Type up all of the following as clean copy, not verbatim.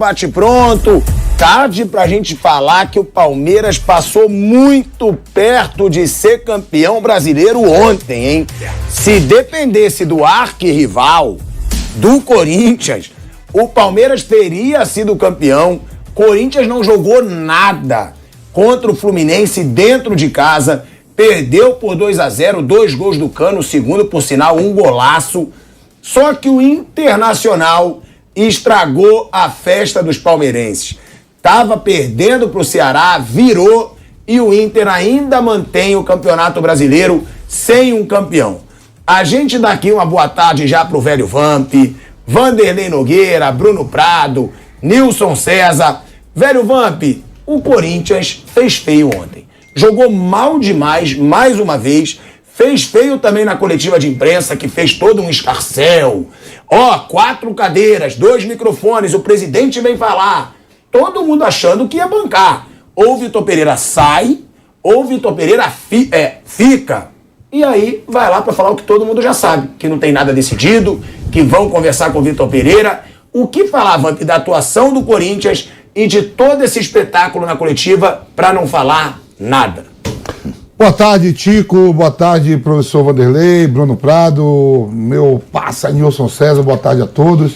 Bate pronto, tarde pra gente falar que o Palmeiras passou muito perto de ser campeão brasileiro ontem, hein? Se dependesse do arquirrival, do Corinthians, o Palmeiras teria sido campeão. Corinthians não jogou nada contra o Fluminense dentro de casa, perdeu por 2-0, 2 gols do Cano, o segundo, por sinal, um golaço. Só que o Internacional estragou a festa dos palmeirenses. Tava perdendo pro Ceará, virou, e o Inter ainda mantém o Campeonato Brasileiro sem um campeão. A gente dá aqui uma boa tarde já pro velho Vamp, Vanderlei Nogueira, Bruno Prado, Nilson César. Velho Vamp, o Corinthians fez feio ontem. Jogou mal demais, mais uma vez. Fez feio também na coletiva de imprensa, que fez todo um escarcéu. 4 cadeiras, 2 microfones, o presidente vem falar. Todo mundo achando que ia bancar. Ou o Vitor Pereira sai, ou o Vitor Pereira fica. E aí vai lá para falar o que todo mundo já sabe, que não tem nada decidido, que vão conversar com o Vitor Pereira. O que falava da atuação do Corinthians e de todo esse espetáculo na coletiva para não falar nada. Boa tarde, Tico. Boa tarde, professor Vanderlei, Bruno Prado, meu parça Nilson César. Boa tarde a todos.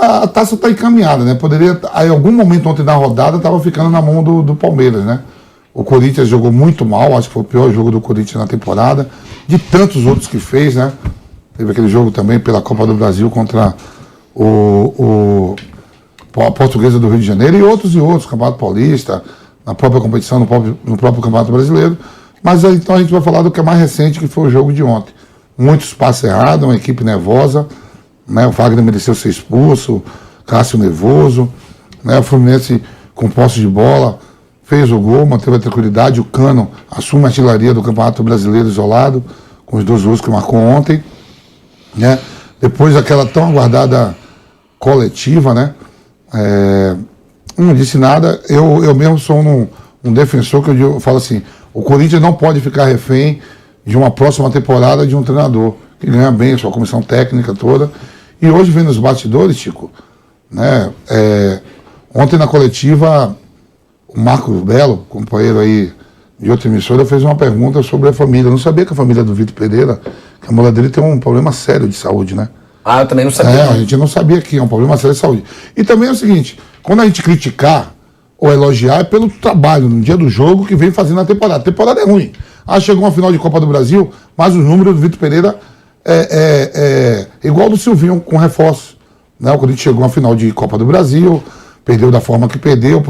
A taça está encaminhada, né? Poderia, em algum momento ontem na rodada, estava ficando na mão do Palmeiras, né? O Corinthians jogou muito mal, acho que foi o pior jogo do Corinthians na temporada, de tantos outros que fez, né? Teve aquele jogo também pela Copa do Brasil contra a Portuguesa do Rio de Janeiro e outros, Campeonato Paulista, na própria competição, no próprio Campeonato Brasileiro. Mas então a gente vai falar do que é mais recente, que foi o jogo de ontem. Muitos passos errados, uma equipe nervosa, né? O Fagner mereceu ser expulso, Cássio nervoso, né? O Fluminense com posse de bola, fez o gol, manteve a tranquilidade, o Cano assume a artilharia do Campeonato Brasileiro isolado, com os 2 gols que marcou ontem, né? Depois daquela tão aguardada coletiva, né? Não disse nada. Eu mesmo sou um defensor que eu falo assim, o Corinthians não pode ficar refém de uma próxima temporada de um treinador que ganha bem a sua comissão técnica toda. E hoje, vendo os bastidores, Chico, né? Ontem na coletiva, o Marcos Belo, companheiro aí de outra emissora, fez uma pergunta sobre a família. Eu não sabia que a família do Vitor Pereira, que a mulher dele tem um problema sério de saúde, né? Ah, eu também não sabia. A gente não sabia que é um problema sério de saúde. E também é o seguinte, quando a gente criticar ou elogiar é pelo trabalho, no dia do jogo, que vem fazendo na temporada. A temporada é ruim. Chegou uma final de Copa do Brasil, mas os números do Vitor Pereira é igual do Silvinho, com reforço. Né? O Corinthians chegou a uma final de Copa do Brasil, perdeu da forma que perdeu,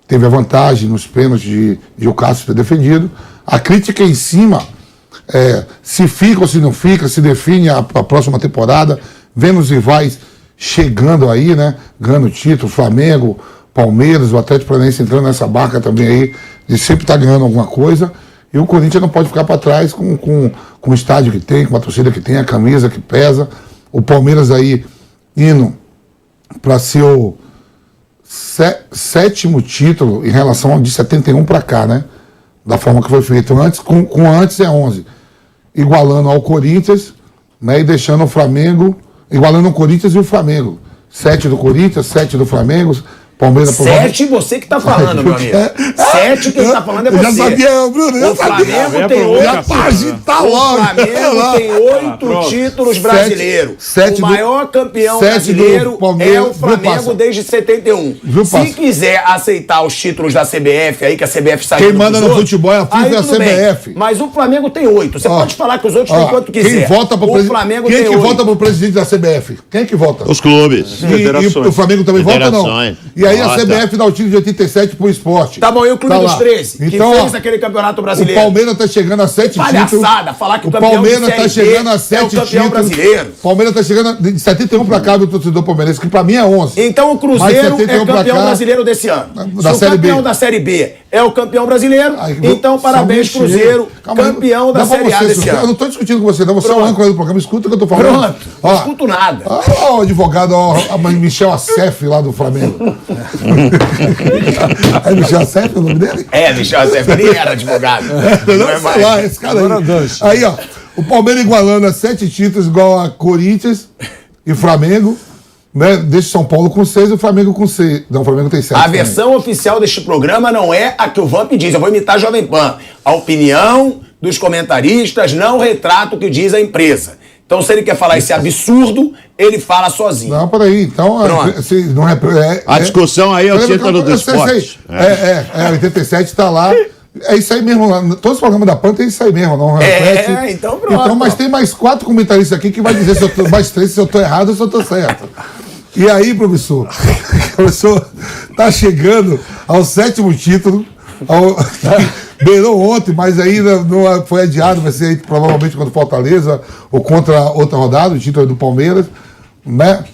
teve a vantagem nos pênaltis de o Cássio ter defendido. A crítica em cima, se fica ou se não fica, se define a próxima temporada, vendo os rivais chegando aí, né? Ganhando título, Flamengo, Palmeiras, o Atlético Paranaense entrando nessa barca também aí, de sempre estar ganhando alguma coisa. E o Corinthians não pode ficar para trás com o estádio que tem, com a torcida que tem, a camisa que pesa. O Palmeiras aí indo para ser o 7º título em relação ao de 71 para cá, né? Da forma que foi feito. Antes, com antes é 11. Igualando ao Corinthians, né? E deixando o Flamengo, igualando o Corinthians e o Flamengo. 7 do Corinthians, 7 do Flamengo. Palmeiras, 7 você que tá falando, meu amigo. 7 quem tá falando é você. Eu já sabia, Bruno. O Flamengo tem 8 títulos brasileiros. O maior campeão brasileiro é o Flamengo desde 71. Se quiser aceitar os títulos da CBF aí, que a CBF saiu. Quem manda no futebol é a FIFA e a CBF. Mas o Flamengo tem 8. Você pode falar que os outros têm quanto quiser. Quem vota pro Flamengo quem tem que 8. vota pro presidente da CBF? Quem que vota? Os clubes. E o Flamengo também vota ou não? E aí a CBF dá o título de 87 pro esporte. Tá bom, e o Clube dos 13, então, que fez aquele campeonato brasileiro. O Palmeiras tá chegando a 7 títulos. Palhaçada, falar que o campeão Palmeiras tá chegando a 7 títulos. É o campeão brasileiro. O Palmeiras tá chegando de 71 pra cá do torcedor palmeirense, que pra mim é 11. Então o Cruzeiro é campeão brasileiro desse ano. Se o campeão da Série B é o campeão brasileiro, então parabéns Cruzeiro, campeão da Série A desse ano. Eu não tô discutindo com você, não. Você é o âncora do programa, escuta o que eu tô falando. Pronto, não escuto nada. Ó, o advogado, a Michel Assef lá do Flamengo. É Michel Assef o nome dele? Michel Assef, ele era advogado. Não é mais. Lá, esse cara aí. Aí, ó, o Palmeiras igualando a 7 títulos, igual a Corinthians e Flamengo, né, deixa o São Paulo com 6 e o Flamengo com 6. Não, o Flamengo tem 7. A versão oficial deste programa não é a que o Vamp diz. Eu vou imitar a Jovem Pan. A opinião dos comentaristas não retrata o que diz a empresa. Então, se ele quer falar esse absurdo, ele fala sozinho. Não, peraí. Então, não a discussão aí é o título do esporte. 87 está lá. É isso aí mesmo. Todos os programas da PAN tem isso aí mesmo. Não repete. Então pronto. Então, mas tem mais 4 comentaristas aqui que vai dizer se eu tô, mais 3 se eu estou errado ou se eu estou certo. E aí, professor? O professor está chegando ao 7º título. Beirou ontem, mas ainda não foi adiado, vai ser aí, provavelmente contra o Fortaleza ou contra outra rodada, o título do Palmeiras, né?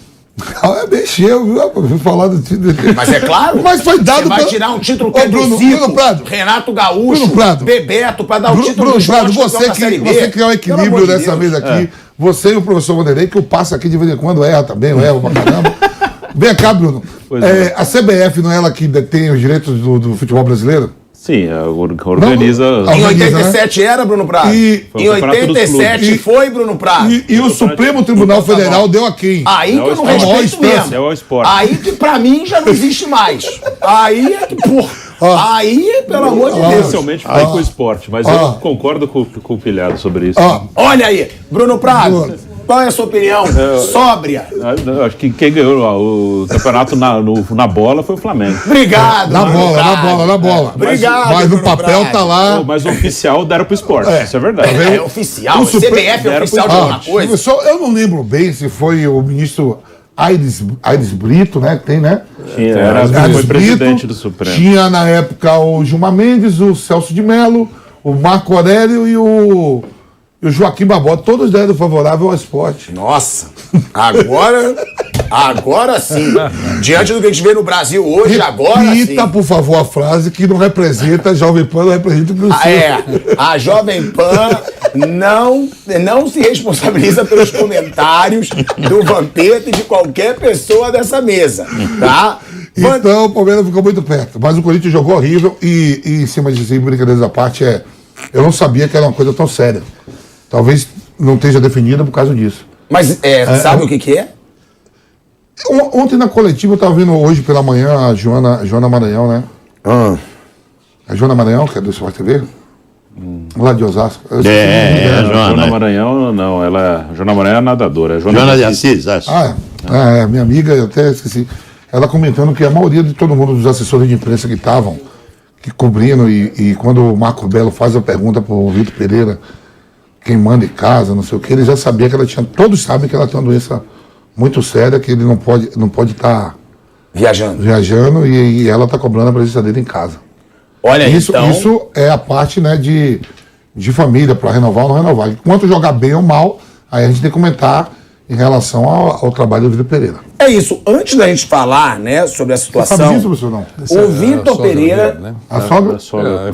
Mexeu, viu? Falar do título. Mas é claro. Mas foi dado. Você vai tirar um título que é do Zico, Renato Gaúcho, Bebeto, para dar o título do Prado, você criar um equilíbrio nessa mesa aqui. Você e o professor Vanderlei, que eu passo aqui de vez em quando, erra também, eu erro pra caramba. Vem cá, Bruno. A CBF não é ela que detém os direitos do futebol brasileiro? Sim, organiza... Em 87 era, Bruno Prado? Em 87 foi, Bruno Prado? E o Supremo Tribunal Federal deu a quem? Aí que eu não respeito mesmo. É o esporte. Aí que pra mim já não existe mais. Aí é que, porra... Aí, pelo amor de Deus. Essencialmente foi com o esporte, mas eu concordo com o Pilhado sobre isso. Olha aí, Bruno Prado, qual é a sua opinião? Sóbria. Acho que quem ganhou o campeonato na bola foi o Flamengo. Obrigado. Na bola. Obrigado. Mas no papel tá lá. Mas o oficial deram pro esporte, isso é verdade. É oficial, o CBF é oficial de alguma coisa. Eu não lembro bem se foi o ministro Aires Brito, né? Tem, né? Foi presidente do Supremo. Tinha na época o Gilmar Mendes, o Celso de Mello, o Marco Aurélio e o Joaquim Barbosa. Todos deram favorável ao esporte. Nossa, agora sim. Diante do que a gente vê no Brasil hoje, agora sim. Repita, por favor, a frase que não representa a Jovem Pan, não representa o Brasil. A Jovem Pan não se responsabiliza pelos comentários do Vampeta e de qualquer pessoa dessa mesa, tá? Então o Palmeiras ficou muito perto, mas o Corinthians jogou horrível e em cima disso, brincadeiras à parte, eu não sabia que era uma coisa tão séria. Talvez não esteja definida por causa disso. Mas sabe o que é? Ontem na coletiva eu estava vendo hoje pela manhã a Joana Maranhão, né? A Joana Maranhão, que é do Sport TV? Lá de Osasco. Joana Maranhão, não. Joana Maranhão é nadadora. Joana de Assis, acho. Minha amiga, eu até esqueci. Ela comentando que a maioria de todo mundo, dos assessores de imprensa que estavam cobrindo, e quando o Marco Belo faz a pergunta para o Vitor Pereira, quem manda em casa, não sei o que, ele já sabia que ela tinha. Todos sabem que ela tem uma doença muito séria, que ele não pode estar viajando e ela está cobrando a presença dele em casa. Olha, isso é a parte, né, de família, para renovar ou não renovar. Enquanto jogar bem ou mal, aí a gente tem que comentar em relação ao trabalho do Vitor Pereira. É isso. Antes da gente falar, né, sobre a situação... Você sabe disso, professor, não? O Vitor Pereira... Dele, né? A sogra?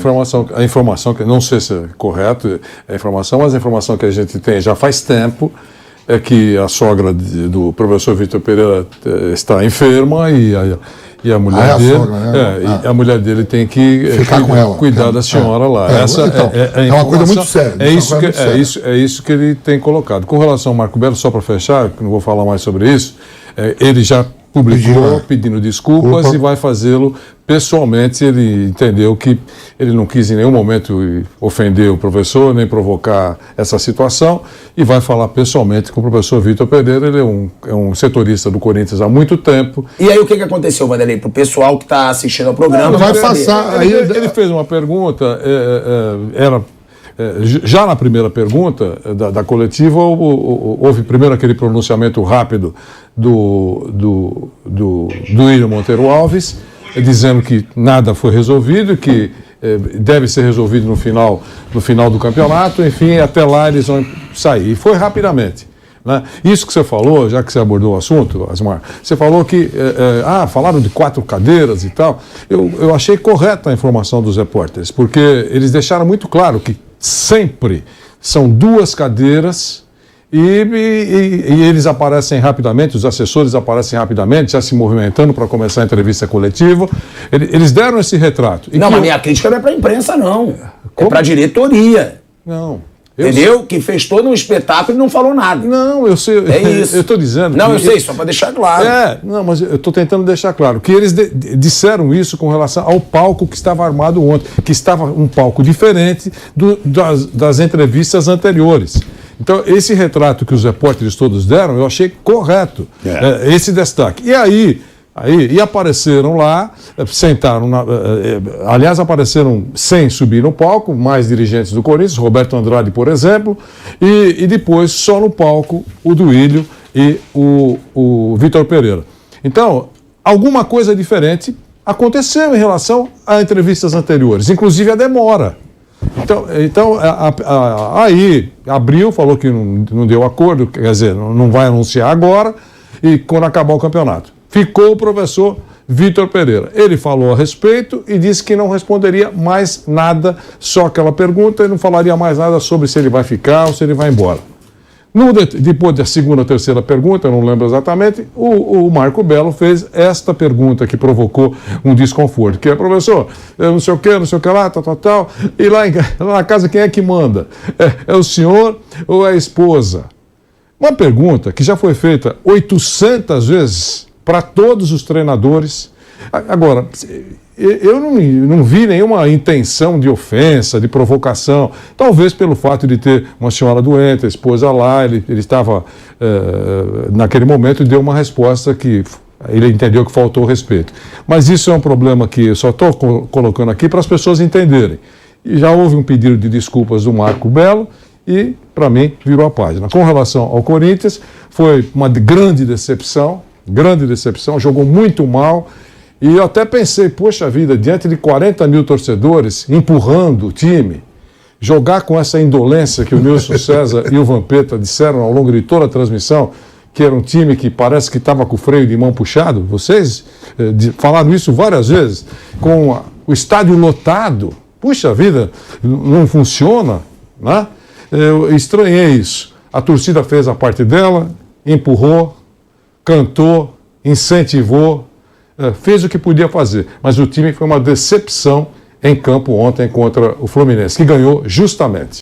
A informação, que não sei se é correto a informação, mas a informação que a gente tem já faz tempo é que a sogra do professor Vitor Pereira está enferma e a mulher dele, sogra, né? E a mulher dele tem que ficar com ela, cuidar da senhora lá. Essa é uma coisa muito séria. É isso que ele tem colocado. Com relação ao Marco Belo, só para fechar, que não vou falar mais sobre isso, ele já publicou pedindo desculpas e vai fazê-lo pessoalmente. Ele entendeu que ele não quis em nenhum momento ofender o professor, nem provocar essa situação, e vai falar pessoalmente com o professor Vitor Pereira. Ele é um setorista do Corinthians há muito tempo. E aí o que aconteceu, Vanderlei, para o pessoal que está assistindo ao programa? Vai passar. Ele fez uma pergunta, já na primeira pergunta da coletiva, houve primeiro aquele pronunciamento rápido do William Monteiro Alves, dizendo que nada foi resolvido, que deve ser resolvido no final do campeonato, enfim, até lá eles vão sair. E foi rapidamente. Né? Isso que você falou, já que você abordou o assunto, Asmar, você falou que falaram de 4 cadeiras e tal. Eu achei correta a informação dos repórteres, porque eles deixaram muito claro que sempre são 2 cadeiras e eles aparecem rapidamente, os assessores aparecem rapidamente, já se movimentando para começar a entrevista coletiva. Eles deram esse retrato. Não, mas minha crítica não é para a imprensa, não. É para a diretoria. Não. Entendeu? Que fez todo um espetáculo e não falou nada. Não, eu sei. É isso. Eu estou dizendo. Não, eu sei, só para deixar claro. Não, mas eu estou tentando deixar claro que eles disseram isso com relação ao palco que estava armado ontem, que estava um palco diferente das entrevistas anteriores. Então, esse retrato que os repórteres todos deram, eu achei correto, esse destaque. E apareceram lá, sentaram, aliás, apareceram sem subir no palco, mais dirigentes do Corinthians, Roberto Andrade, por exemplo, e depois só no palco o Duílio e o Vitor Pereira. Então, alguma coisa diferente aconteceu em relação a entrevistas anteriores, inclusive a demora. Então aí, Abril falou que não deu acordo, quer dizer, não vai anunciar agora, e quando acabar o campeonato. Ficou o professor Vitor Pereira. Ele falou a respeito e disse que não responderia mais nada, só aquela pergunta, e não falaria mais nada sobre se ele vai ficar ou se ele vai embora. Depois da segunda ou terceira pergunta, eu não lembro exatamente, o Marco Belo fez esta pergunta que provocou um desconforto, que é, professor, não sei o que lá, tal, e lá na casa quem é que manda? É o senhor ou é a esposa? Uma pergunta que já foi feita 800 vezes para todos os treinadores. Agora, eu não vi nenhuma intenção de ofensa, de provocação, talvez pelo fato de ter uma senhora doente, a esposa lá, ele estava, naquele momento, deu uma resposta que ele entendeu que faltou respeito. Mas isso é um problema que eu só estou colocando aqui para as pessoas entenderem. E já houve um pedido de desculpas do Marco Belo e, para mim, virou a página. Com relação ao Corinthians, foi uma grande decepção, jogou muito mal. E eu até pensei, poxa vida, diante de 40 mil torcedores empurrando o time, jogar com essa indolência que o Nilson César e o Vampeta disseram ao longo de toda a transmissão, que era um time que parece que estava com o freio de mão puxado. Vocês falaram isso várias vezes, com o estádio lotado. Puxa vida, não funciona, né? Eu estranhei isso. A torcida fez a parte dela, empurrou, cantou, incentivou, fez o que podia fazer, mas o time foi uma decepção em campo ontem contra o Fluminense, que ganhou justamente.